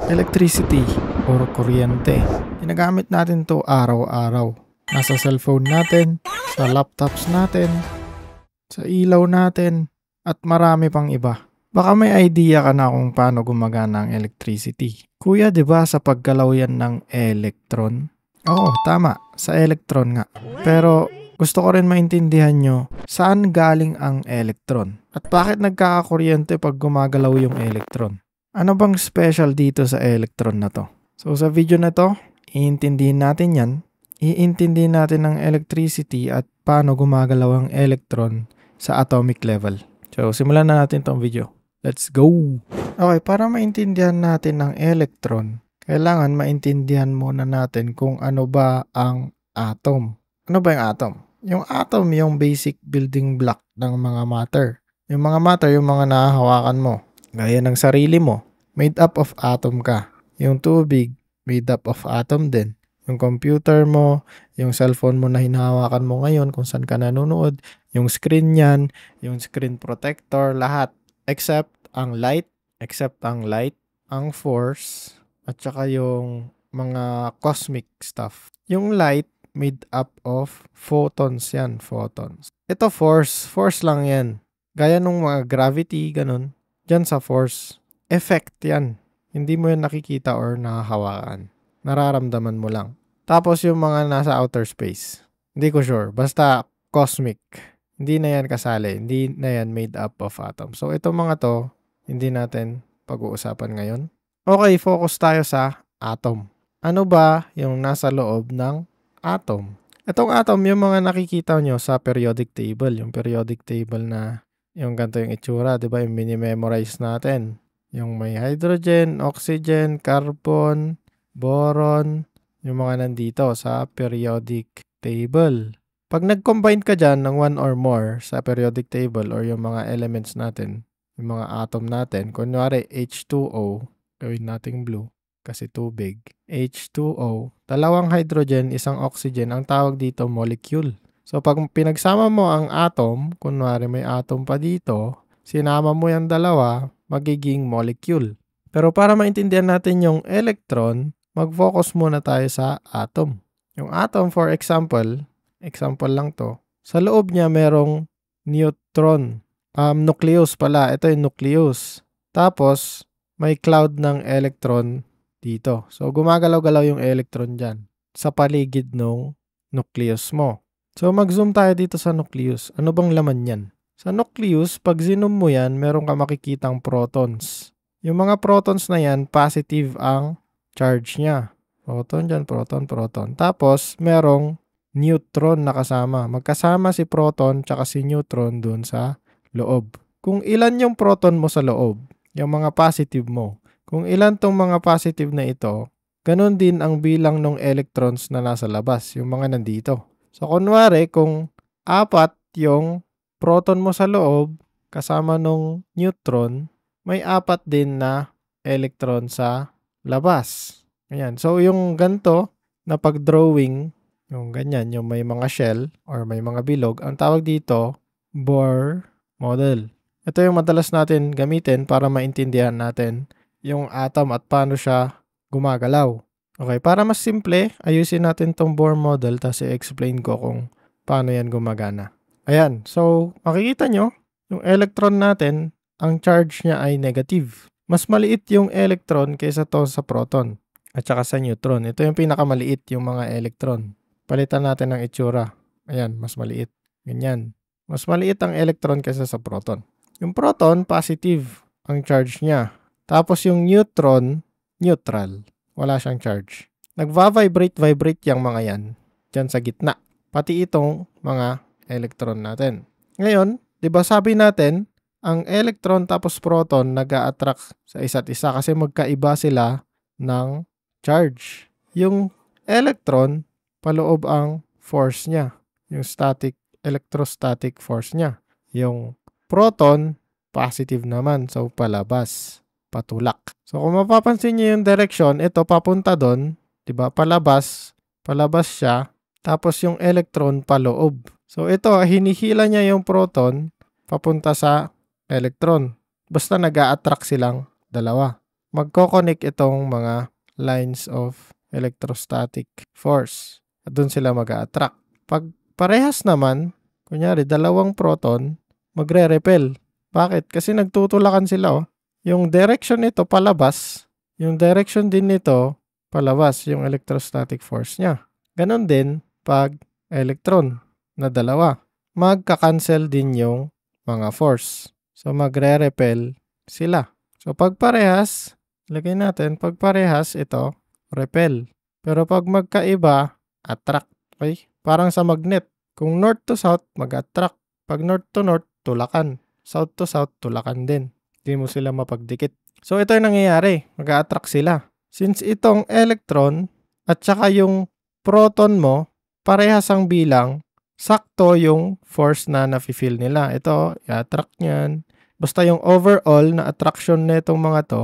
Electricity or kuryente. Ginagamit natin to araw-araw. Nasa cellphone natin, sa laptops natin, sa ilaw natin, at marami pang iba. Baka may idea ka na kung paano gumagana ang electricity. Kuya, di ba sa paggalaw yan ng electron? Oo, tama. Sa electron nga. Pero gusto ko rin maintindihan nyo saan galing ang electron. At bakit nagkakakuryente pag gumagalaw yung electron? Ano bang special dito sa electron na to? So sa video na to, iintindihin natin yan. Iintindihin natin ang electricity at paano gumagalaw ang electron sa atomic level. So simulan na natin tong video. Let's go! Okay, para maintindihan natin ang electron, kailangan maintindihan muna natin kung ano ba ang atom. Ano ba yung atom? Yung atom yung basic building block ng mga matter. Yung mga matter, yung mga nahahawakan mo. Gaya ng sarili mo, made up of atom ka. Yung tubig, made up of atom din. Yung computer mo, yung cellphone mo na hinahawakan mo ngayon kung saan ka nanonood, yung screen yan, yung screen protector, lahat. Except ang light, ang force, at saka yung mga cosmic stuff. Yung light, made up of photons yan, photons. Ito force lang yan. Gaya nung mga gravity, ganun. Diyan sa force, effect yan. Hindi mo yan nakikita or nakahawakan. Nararamdaman mo lang. Tapos yung mga nasa outer space, hindi ko sure. Basta cosmic. Hindi na yan kasali. Hindi na yan made up of atom. So itong mga to, hindi natin pag-uusapan ngayon. Okay, focus tayo sa atom. Ano ba yung nasa loob ng atom? Itong atom, yung mga nakikita nyo sa periodic table. Yung periodic table na yung ganito yung itsura, di ba? Yung mini-memorize natin. Yung may hydrogen, oxygen, carbon, boron, yung mga nandito sa periodic table. Pag nag-combine ka dyan ng one or more sa periodic table or yung mga elements natin, yung mga atom natin, kunwari H2O, gawin nating blue kasi tubig. H2O, dalawang hydrogen, isang oxygen, ang tawag dito molecule. So pag pinagsama mo ang atom, kunwari may atom pa dito, sinama mo yung dalawa, magiging molecule. Pero para maintindihan natin yung electron, mag-focus muna tayo sa atom. Yung atom, for example lang to, sa loob niya merong neutron. Nucleus pala, ito yung nucleus. Tapos, may cloud ng electron dito. So, gumagalaw-galaw yung electron dyan sa paligid ng nucleus mo. So, mag-zoom tayo dito sa nucleus. Ano bang laman yan? Sa nucleus, pag zoom mo yan, meron ka makikitang protons. Yung mga protons na yan, positive ang charge niya. Proton dyan, proton, proton. Tapos, merong neutron na kasama. Magkasama si proton tsaka si neutron dun sa loob. Kung ilan yung proton mo sa loob, yung mga positive mo, kung ilan tong mga positive na ito, ganun din ang bilang ng electrons na nasa labas, yung mga nandito. So, kunwari, kung 4 yung proton mo sa loob, kasama nung neutron, may 4 din na electron sa labas. Ayan. So, yung ganito na pag-drawing, yung ganyan, yung may mga shell or may mga bilog, ang tawag dito, Bohr model. Ito yung madalas natin gamitin para maintindihan natin yung atom at paano siya gumagalaw. Okay, para mas simple, ayusin natin tong Bohr model tapos i-explain ko kung paano yan gumagana. Ayan, so makikita nyo, yung electron natin, ang charge niya ay negative. Mas maliit yung electron kaysa to sa proton at saka sa neutron. Ito yung pinakamaliit yung mga electron. Palitan natin ng itsura. Ayan, mas maliit. Ganyan. Mas maliit ang electron kaysa sa proton. Yung proton, positive ang charge niya. Tapos yung neutron, neutral. Wala siyang charge. Nagva-vibrate yung mga yan dyan sa gitna. Pati itong mga electron natin. Ngayon, di ba sabi natin, ang electron tapos proton nag-a-attract sa isa't isa kasi magkaiba sila ng charge. Yung electron, paloob ang force niya. Yung electrostatic force niya. Yung proton, positive naman. So, palabas. Patulak. So, kung mapapansin niyo yung direction, ito papunta doon. Diba? Palabas siya. Tapos yung electron paloob. So, ito, hinihila niya yung proton papunta sa electron. Basta nag-a-attract silang dalawa. magkoconnect itong mga lines of electrostatic force. At doon sila mag-a-attract. Pag parehas naman, kunyari dalawang proton, magre-repel. Bakit? Kasi nagtutulakan sila. Yung direction nito palabas, yung direction din nito palabas, yung electrostatic force niya. Ganon din pag electron na dalawa. Magka-cancel din yung mga force. So magre-repel sila. So pag parehas, lagay natin, pag parehas ito, repel. Pero pag magkaiba, attract. Okay? Parang sa magnet. Kung north to south, mag-attract. Pag north to north, tulakan. South to south, tulakan din. Hindi mo sila mapagdikit. So ito yung nangyayari. Mag-attract sila. Since itong electron at saka yung proton mo, parehas ang bilang, sakto yung force na nafe-feel nila. Ito, i-attract niyan. Basta yung overall na attraction netong mga to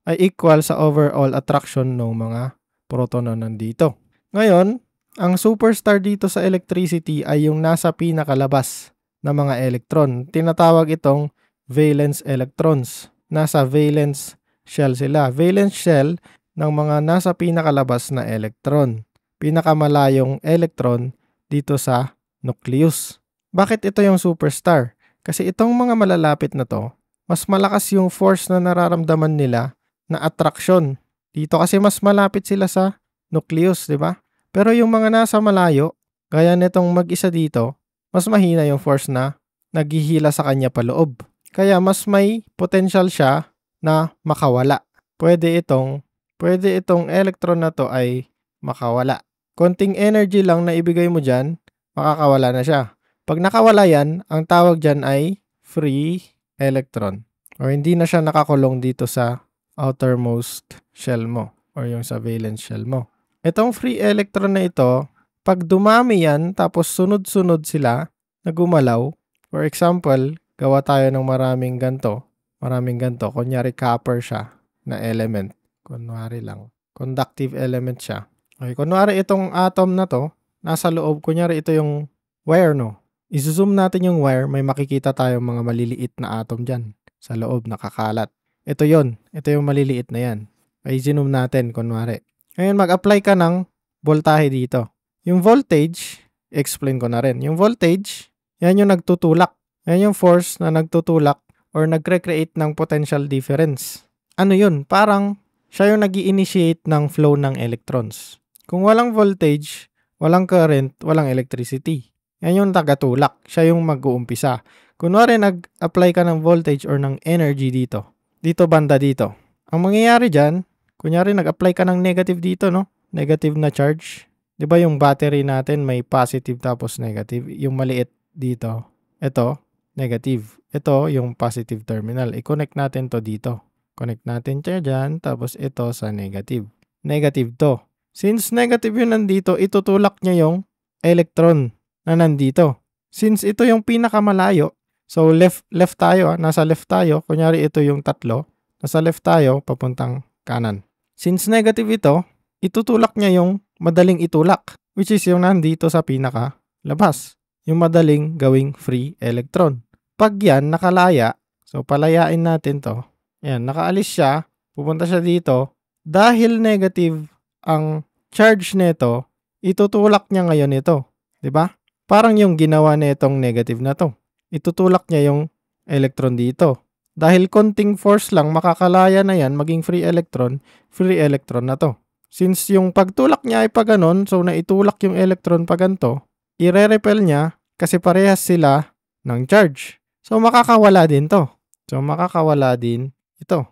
ay equal sa overall attraction ng mga proton na nandito. Ngayon, ang superstar dito sa electricity ay yung nasa pinakalabas na mga electron. Tinatawag itong valence electrons. Nasa valence shell sila. Valence shell ng mga nasa pinakalabas na electron. Pinakamalayong electron dito sa nucleus. Bakit ito yung superstar? Kasi itong mga malalapit na to, mas malakas yung force na nararamdaman nila na attraction. Dito kasi mas malapit sila sa nucleus, di ba? Pero yung mga nasa malayo, gaya nitong mag-isa dito, mas mahina yung force na naghihila sa kanya paloob. Kaya mas may potential siya na makawala. Pwede itong electron na to ay makawala. Konting energy lang na ibigay mo dyan, makakawala na siya. Pag nakawala yan, ang tawag dyan ay free electron. O hindi na siya nakakulong dito sa outermost shell mo or yung sa valence shell mo. Itong free electron na ito, pag dumami yan tapos sunod-sunod sila na gumalaw, for example, gawa tayo ng maraming ganto, kunyari copper siya na element. Kunwari lang, conductive element siya. Okay, kunwari itong atom na to, nasa loob, kunyari ito yung wire, no? I-zoom natin yung wire, may makikita tayong mga maliliit na atom dyan sa loob, nakakalat. Ito yon, ito yung maliliit na yan. Ay, zoom natin, kunwari. Ngayon, mag-apply ka ng voltahe dito. Yung voltage, explain ko na rin. Yung voltage, yan yung nagtutulak. Yan yung force na nagtutulak or nagre-create ng potential difference. Ano yun? Parang siya yung nag-i-initiate ng flow ng electrons. Kung walang voltage, walang current, walang electricity. Yan yung tagatulak. Siya yung mag-uumpisa. Kunwari nag-apply ka ng voltage or ng energy dito. Dito banda dito. Ang mangyayari dyan, kunyari nag-apply ka ng negative dito, no? Negative na charge. Di ba yung battery natin may positive tapos negative? Yung maliit dito. Ito, negative. Ito yung positive terminal. I-connect natin to dito. Connect natin siya dyan. Tapos ito sa negative. Negative to. Since negative yun nandito, itutulak niya yung electron na nandito. Since ito yung pinakamalayo, so left tayo, nasa left tayo. Kunyari ito yung tatlo. Nasa left tayo, papuntang kanan. Since negative ito, itutulak niya yung madaling itulak, which is yung nandito sa pinaka-labas. Yung madaling gawing free electron. Pag yan, nakalaya, so palayain natin to. Yan, nakaalis siya, pupunta siya dito. Dahil negative ang charge nito, itutulak niya ngayon ito. Diba? Parang yung ginawa nitong negative na to. Itutulak niya yung electron dito. Dahil konting force lang, makakalaya na yan, maging free electron na to. Since yung pagtulak niya ay pa ganon, so naitulak yung electron pa ganito, ire-repel niya kasi parehas sila ng charge. So makakawala din to. So makakawala din ito.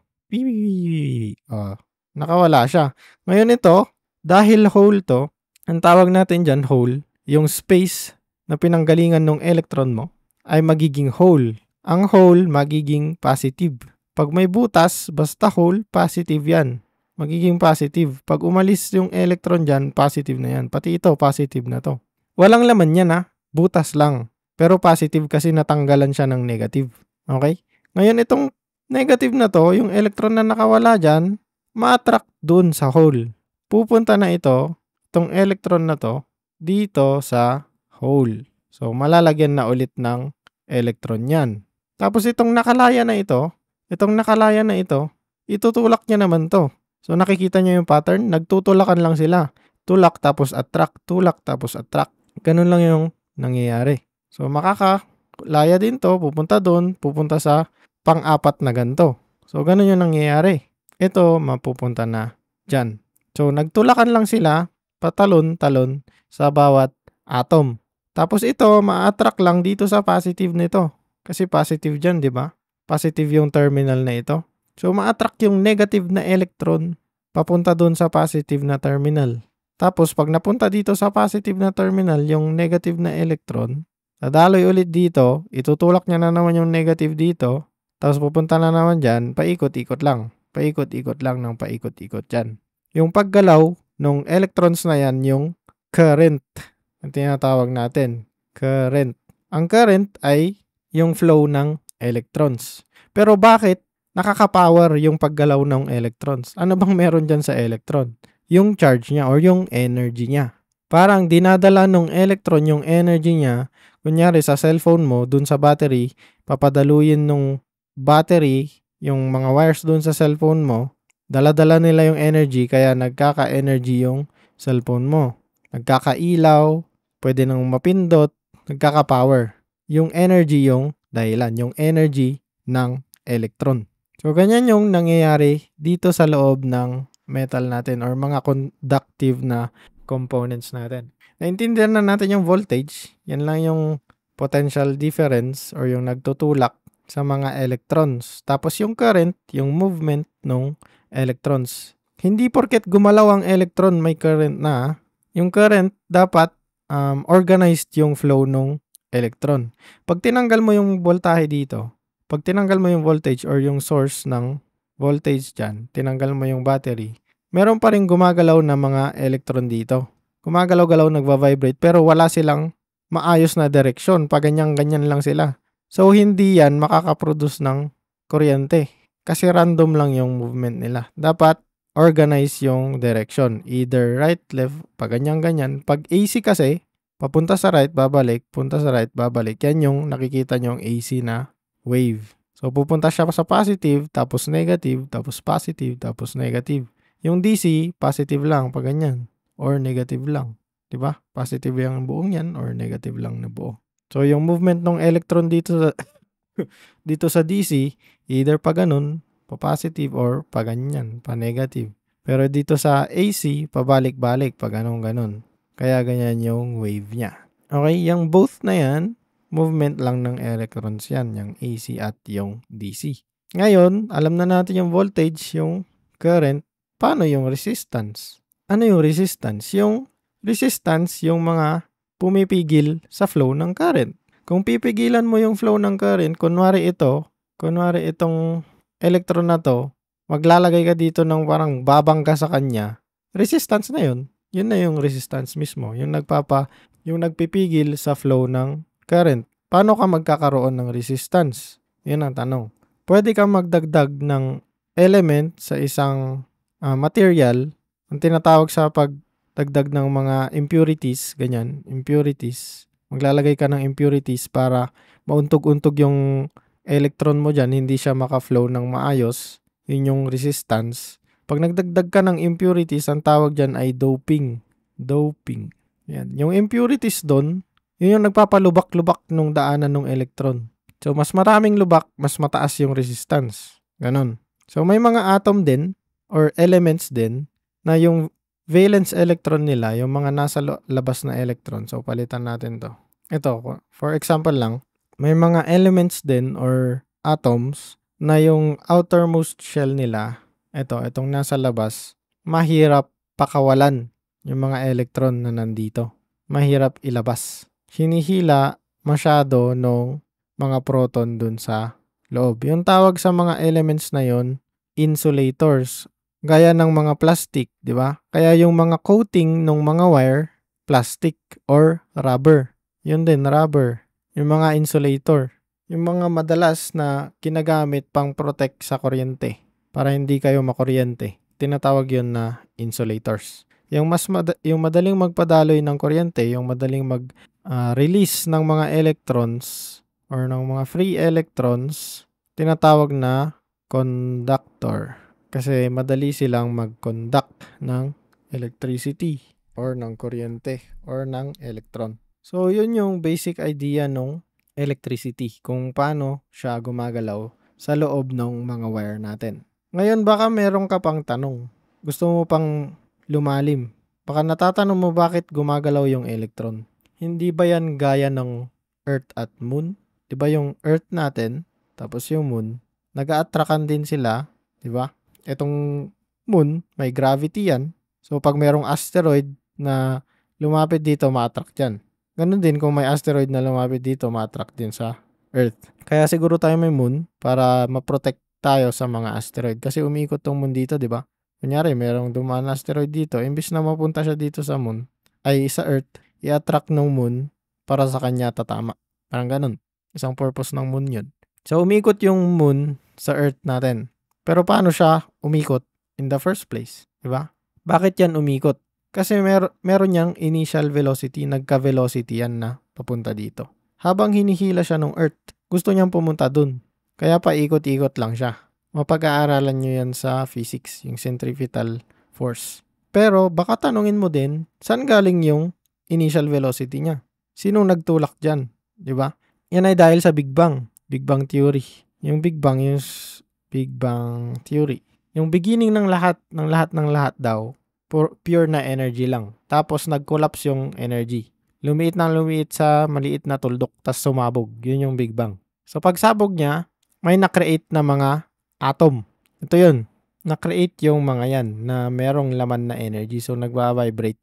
Nakawala siya. Ngayon ito, dahil hole to, ang tawag natin dyan hole, yung space na pinanggalingan ng electron mo ay magiging hole. Ang hole magiging positive. Pag may butas, basta hole, positive yan. Magiging positive. Pag umalis yung electron dyan, positive na yan. Pati ito, positive na to. Walang laman yan butas lang. Pero positive kasi natanggalan siya ng negative. Okay? Ngayon itong negative na to, yung electron na nakawala dyan, ma-attract dun sa hole. Pupunta na itong electron na to, dito sa hole. So, malalagyan na ulit ng electron yan. Tapos itong nakalaya na ito, itutulak niya naman to. So nakikita niyo yung pattern, nagtutulakan lang sila. Tulak tapos attract, tulak tapos attract. Ganun lang yung nangyayari. So makakalaya din to, pupunta doon, pupunta sa pang-apat na ganto. So ganun yung nangyayari. Ito mapupunta na dyan. So nagtulakan lang sila, patalon-talon sa bawat atom. Tapos ito, ma-attract lang dito sa positive nito. Kasi positive dyan, di ba? Positive yung terminal na ito. So ma-attract yung negative na electron papunta doon sa positive na terminal. Tapos pag napunta dito sa positive na terminal, yung negative na electron, dadaloy ulit dito, itutulak niya na naman yung negative dito, tapos pupunta na naman dyan, paikot-ikot lang. Paikot-ikot lang ng paikot-ikot dyan. Yung paggalaw ng electrons na yan, yung current, ang tinatawag natin, current. Ang current ay yung flow ng electrons. Pero bakit nakaka-power yung paggalaw ng electrons? Ano bang meron dyan sa electron? Yung charge niya or yung energy niya. Parang dinadala ng electron yung energy niya, kunyari sa cellphone mo, dun sa battery, papadaluyin nung battery, yung mga wires dun sa cellphone mo, dala-dala nila yung energy kaya nagkaka-energy yung cellphone mo. Nagkakailaw, pwede nang mapindot, nagkaka-power. Yung energy yung dahilan, yung energy ng electron. So, ganyan yung nangyayari dito sa loob ng metal natin or mga conductive na components natin. Naintindihan na natin yung voltage. Yan lang yung potential difference or yung nagtutulak sa mga electrons. Tapos yung current, yung movement ng electrons. Hindi porket gumalaw ang electron may current na. Yung current dapat organized yung flow ng electron. Pag tinanggal mo yung voltahe dito, pag tinanggal mo yung voltage or yung source ng voltage dyan, tinanggal mo yung battery, meron pa rin gumagalaw na mga electron dito. Gumagalaw-galaw, nagva-vibrate, pero wala silang maayos na direksyon. Paganyan-ganyan lang sila. So, hindi yan makakaproduce ng kuryente. Kasi random lang yung movement nila. Dapat organize yung direction. Either right, left, paganyan-ganyan. Pag AC kasi, papunta sa right, babalik, punta sa right, babalik. Yan yung nakikita nyong AC na wave. So, pupunta siya sa positive, tapos negative, tapos positive, tapos negative. Yung DC, positive lang, pag ganyan. Or negative lang. Diba? Positive yung buong yan, or negative lang na buo. So, yung movement ng electron dito sa, dito sa DC, either pa ganun, pa positive, or pa ganyan, pa negative. Pero dito sa AC, pabalik-balik, pa ganun-ganun. Kaya ganyan yung wave niya. Okay, yung both na yan, movement lang ng electrons yan, yung AC at yung DC. Ngayon, alam na natin yung voltage, yung current. Paano yung resistance? Ano yung resistance? Yung resistance, yung mga pumipigil sa flow ng current. Kung pipigilan mo yung flow ng current, kunwari itong electron na to, maglalagay ka dito ng parang babang ka sa kanya, resistance na yun. Yun na yung resistance mismo. Yung nagpipigil sa flow ng current. Paano ka magkakaroon ng resistance? Yun ang tanong. Pwede kang magdagdag ng element sa isang material. Ang tinatawag sa pagdagdag ng mga impurities, ganyan, impurities. Maglalagay ka ng impurities para mauntog-untog yung electron mo dyan, hindi siya maka-flow ng maayos. Yun yung resistance. Pag nagdagdag ka ng impurities, ang tawag dyan ay doping. Doping. Yan. Yung impurities doon, yun yung nagpapalubak-lubak nung daanan ng electron. So, mas maraming lubak, mas mataas yung resistance. Ganon. So, may mga atom din, or elements din, na yung valence electron nila, yung mga nasa labas na electron. So, palitan natin to. Ito, for example lang, may mga elements din, or atoms, na yung outermost shell nila, itong nasa labas, mahirap pakawalan yung mga electron na nandito. Mahirap ilabas. Hinihila masyado nung mga proton dun sa loob. Yung tawag sa mga elements na yon, insulators. Gaya ng mga plastic, di ba? Kaya yung mga coating ng mga wire, plastic or rubber. Yun din, rubber. Yung mga insulator. Yung mga madalas na ginagamit pang protect sa kuryente para hindi kayo makuryente. Tinatawag yun na insulators. Yung yung madaling magpadaloy ng kuryente, yung madaling release ng mga electrons or ng mga free electrons, tinatawag na conductor. Kasi madali silang mag-conduct ng electricity or ng kuryente or ng electron. So, yun yung basic idea ng electricity, kung paano siya gumagalaw sa loob ng mga wire natin. Ngayon, baka meron ka pang tanong. Gusto mo pang lumalim. Baka natatanong mo bakit gumagalaw yung electron. Hindi ba yan gaya ng Earth at Moon? Di ba yung Earth natin, tapos yung Moon, nag-a-attractan din sila, di ba? Itong Moon, may gravity yan. So, pag merong asteroid na lumapit dito, ma-attract yan. Ganun din kung may asteroid na lumapit dito, ma-attract din sa Earth. Kaya siguro tayo may Moon para ma-protect tayo sa mga asteroid. Kasi umiikot tong Moon dito, di ba? Kunyari, merong dumaan na asteroid dito. Imbis na mapunta siya dito sa Moon, ay sa Earth, i-attract ng Moon para sa kanya tatama. Parang ganun. Isang purpose ng Moon yun. So, umiikot yung Moon sa Earth natin. Pero paano siya umikot in the first place? Diba? Bakit yan umikot? Kasi meron niyang initial velocity, nagka-velocity yan na papunta dito. Habang hinihila siya ng Earth, gusto niyang pumunta dun. Kaya paikot-ikot lang siya. Mapag-aaralan nyo yan sa physics, yung centrifugal force. Pero baka tanungin mo din, saan galing yung initial velocity niya? Sinong nagtulak dyan? Diba? Yan ay dahil sa Big Bang. Big Bang Theory. Yung Big Bang, yung Big Bang Theory. Yung beginning ng lahat daw, pure na energy lang. Tapos nag-collapse yung energy. Lumiit sa maliit na tuldok, tas sumabog. Yun yung Big Bang. So pagsabog niya, may na-create na mga atom. Ito yun. Na-create yung mga yan na merong laman na energy. So nagwa-vibrate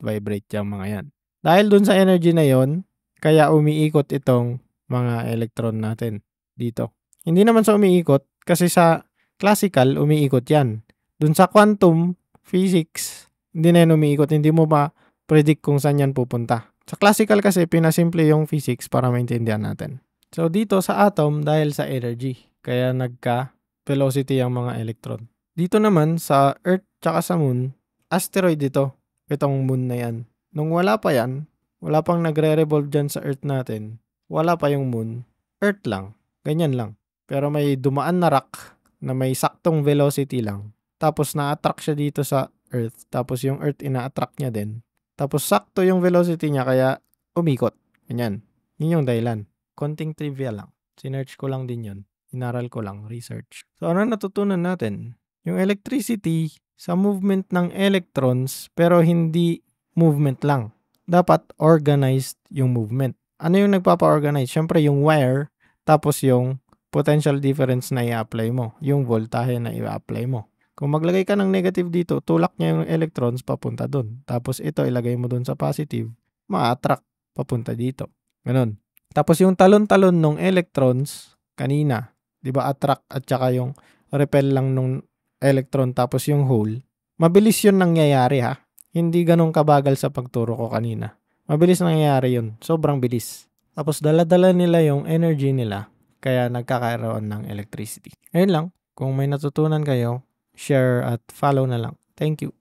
yung mga yan. Dahil dun sa energy na yon, kaya umiikot itong mga electron natin dito. Hindi naman sa umiikot, kasi sa classical, umiikot yan. Dun sa quantum physics, hindi na yan umiikot. Hindi mo ba predict kung saan yan pupunta. Sa classical kasi, pinasimple yung physics para maintindihan natin. So dito sa atom, dahil sa energy, kaya nagka-velocity ang mga electron. Dito naman sa Earth tsaka sa Moon, asteroid ito. Itong Moon na yan. Nung wala pa yan, wala pang nagre-revolve dyan sa Earth natin, wala pa yung Moon, Earth lang. Ganyan lang. Pero may dumaan na rock na may saktong velocity lang. Tapos na-attract siya dito sa Earth. Tapos yung Earth ina-attract niya din. Tapos sakto yung velocity niya kaya umikot. Ganyan. Yun yung dahilan. Konting trivia lang. Sinearch ko lang din yun. Inaral ko lang. Research. So ano natutunan natin? Yung electricity sa movement ng electrons pero hindi movement lang. Dapat organized yung movement. Ano yung nagpapa-organize? Siyempre yung wire tapos yung potential difference na i-apply mo. Yung voltahe na i-apply mo. Kung maglagay ka ng negative dito, tulak niya yung electrons papunta dun. Tapos ito ilagay mo dun sa positive, ma-attract papunta dito. Ganun. Tapos yung talon-talon ng electrons kanina, 'di ba, attract at saka yung repel lang nung electron tapos yung hole, mabilis yun nangyayari ha. Hindi ganun kabagal sa pagturo ko kanina. Mabilis nangyayari yun. Sobrang bilis. Tapos dala-dala nila yung energy nila kaya nagkakaroon ng electricity. Ayun lang. Kung may natutunan kayo, share at follow na lang. Thank you.